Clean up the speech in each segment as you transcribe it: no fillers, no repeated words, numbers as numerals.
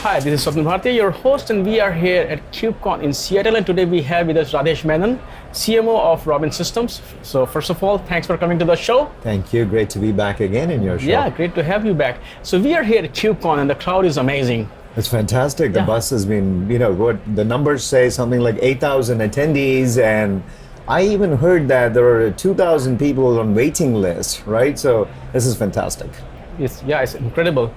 Hi, this is Swapnil Bharti, your host, and we are here at KubeCon in Seattle. And today we have with us Radhesh Menon, CMO of Robin Systems. So first of all, thanks for coming to the show. Thank you. Great to be back again in your show. Yeah, great to have you back. So we are here at KubeCon, and the crowd is amazing. It's fantastic. The bus has been, what the numbers say, something like 8,000 attendees, and I even heard that there are 2,000 people on waiting list, right? So this is fantastic. It's incredible.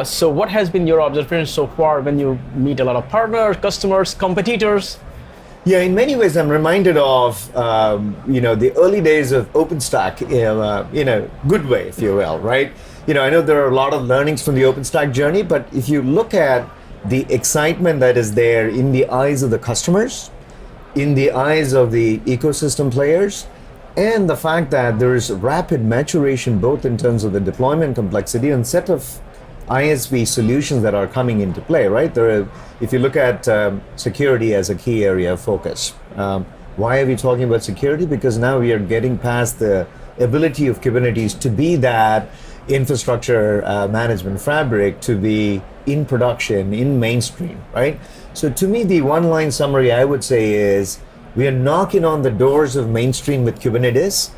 So what has been your observation so far when you meet a lot of partners, customers, competitors? Yeah, in many ways, I'm reminded of, the early days of OpenStack in a good way, if you will, right? I know there are a lot of learnings from the OpenStack journey, but if you look at the excitement that is there in the eyes of the customers, in the eyes of the ecosystem players, and the fact that there is rapid maturation both in terms of the deployment complexity and set of ISV solutions that are coming into play, right? If you look at security as a key area of focus. Why are we talking about security? Because now we are getting past the ability of Kubernetes to be that infrastructure management fabric to be in production, in mainstream, right? So to me, the one-line summary I would say is, we are knocking on the doors of mainstream with Kubernetes,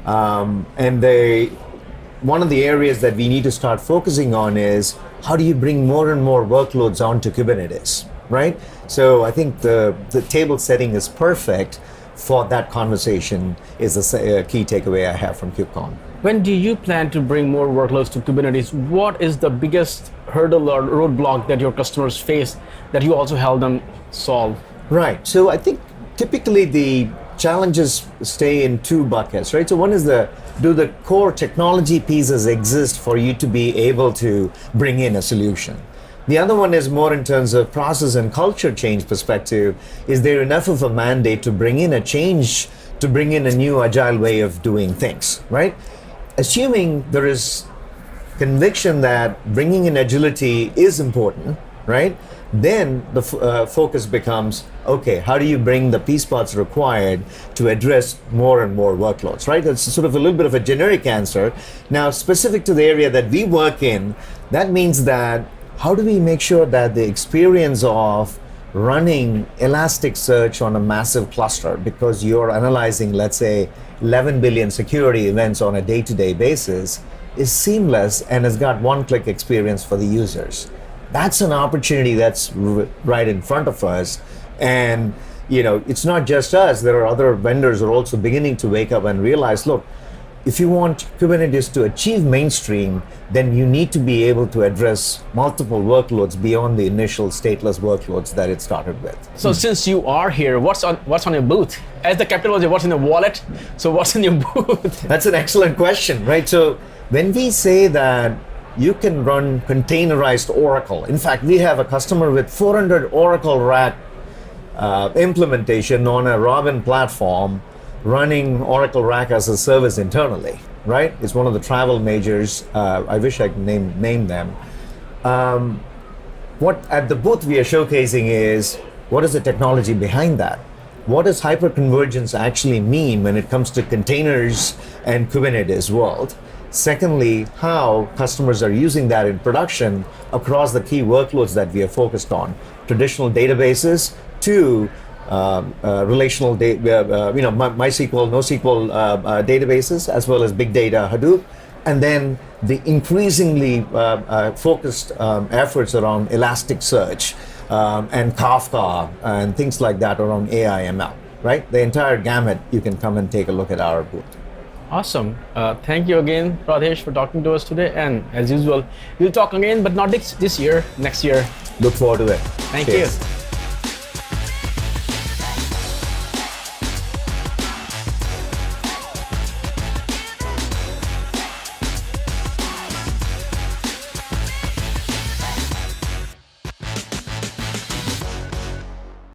and one of the areas that we need to start focusing on is how do you bring more and more workloads onto Kubernetes, right? So I think the table setting is perfect for that conversation is a key takeaway I have from KubeCon. When do you plan to bring more workloads to Kubernetes? What is the biggest hurdle or roadblock that your customers face that you also help them solve? Right, so I think typically the challenges stay in two buckets, right? So one is do the core technology pieces exist for you to be able to bring in a solution? The other one is more in terms of process and culture change perspective. Is there enough of a mandate to bring in a change, to bring in a new agile way of doing things, right? Assuming there is conviction that bringing in agility is important, right? Then the focus becomes, okay, how do you bring the piece parts required to address more and more workloads, right? That's sort of a little bit of a generic answer. Now, specific to the area that we work in, that means that how do we make sure that the experience of running Elasticsearch on a massive cluster, because you're analyzing, let's say, 11 billion security events on a day-to-day basis, is seamless and has got one-click experience for the users. That's an opportunity that's right in front of us. And, it's not just us. There are other vendors who are also beginning to wake up and realize, look, if you want Kubernetes to achieve mainstream, then you need to be able to address multiple workloads beyond the initial stateless workloads that it started with. So since you are here, what's on your booth? As the capital was, what's in the wallet? So what's in your booth? That's an excellent question, right? So when we say that you can run containerized Oracle. In fact, we have a customer with 400 Oracle RAC implementation on a Robin platform running Oracle RAC as a service internally, right? It's one of the travel majors. I wish I could name them. What at the booth we are showcasing is, what is the technology behind that? What does hyperconvergence actually mean when it comes to containers and Kubernetes world? Secondly, how customers are using that in production across the key workloads that we are focused on. Traditional databases to relational MySQL, NoSQL databases, as well as big data, Hadoop, and then the increasingly focused efforts around Elasticsearch and Kafka and things like that around AI ML, right? The entire gamut, you can come and take a look at our booth. Awesome. Thank you again, Radhesh, for talking to us today. And as usual, we'll talk again, but not this year, next year. Look forward to it. Thank Cheers. you.